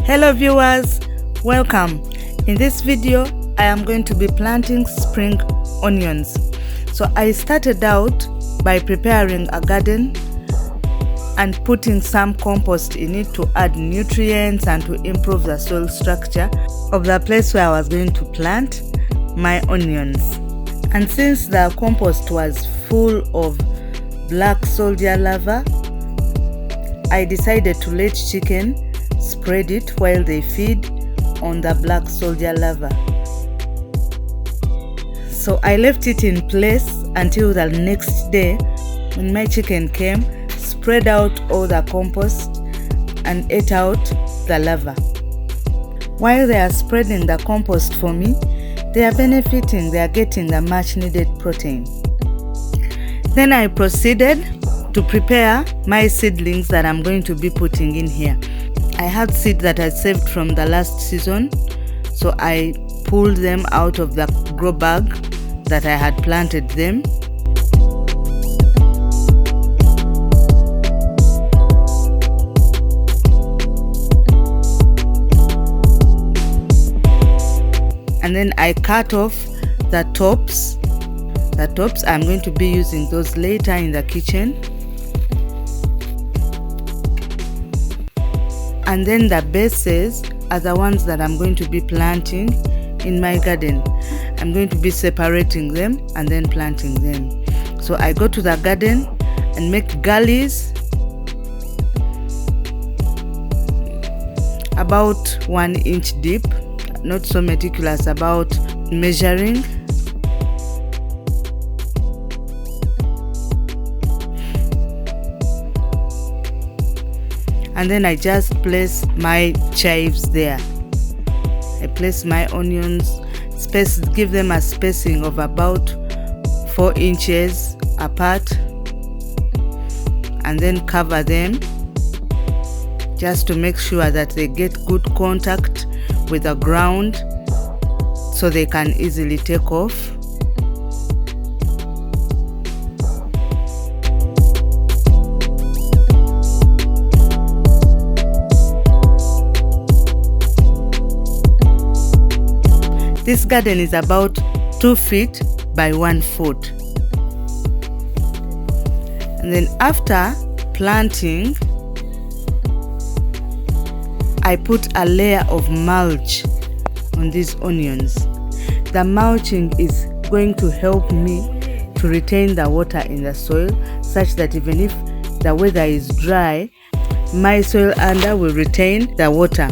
Hello viewers, welcome. In this video I am going to be planting spring onions. So I started out by preparing a garden and putting some compost in it to add nutrients and to improve the soil structure of the place where I was going to plant my onions. And since the compost was full of black soldier larvae, I decided to let chicken spread it while they feed on the black soldier larvae. So I left it in place until the next day when my chicken came, spread out all the compost and ate out the larvae. While they are spreading the compost for me, they are benefiting, they are getting the much needed protein. Then I proceeded to prepare my seedlings that I'm going to be putting in here. I had seed that I saved from the last season, so I pulled them out of the grow bag that I had planted them. And then I cut off the tops. I'm going to be using those later in the kitchen. And then the bases are the ones that I'm going to be planting in my garden. I'm going to be separating them and then planting them. So I go to the garden and make gullies about 1 inch deep, not so meticulous about measuring. And then I just place my chives there. I place my onions, give them a spacing of about 4 inches apart, and then cover them just to make sure that they get good contact with the ground so they can easily take off. This garden is about 2 feet by 1 foot. And then after planting, I put a layer of mulch on these onions. The mulching is going to help me to retain the water in the soil, such that even if the weather is dry, my soil under will retain the water.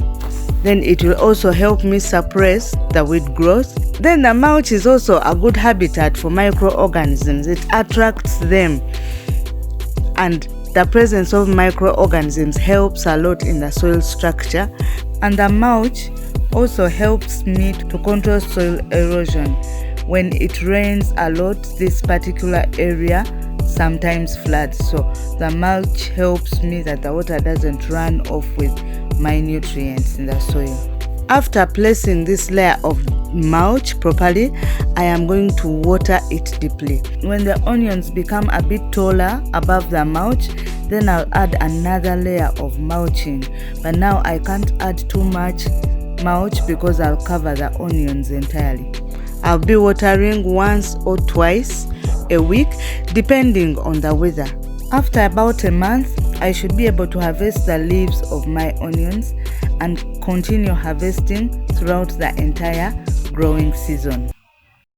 Then it will also help me suppress the weed growth. Then the mulch is also a good habitat for microorganisms. It attracts them, and the presence of microorganisms helps a lot in the soil structure. And the mulch also helps me to control soil erosion. When it rains a lot, this particular area sometimes floods. So the mulch helps me that the water doesn't run off with my nutrients in the soil. After placing this layer of mulch properly, I am going to water it deeply. When the onions become a bit taller above the mulch, then I'll add another layer of mulching. But now I can't add too much mulch because I'll cover the onions entirely. I'll be watering once or twice a week depending on the weather. After about a month, I should be able to harvest the leaves of my onions and continue harvesting throughout the entire growing season.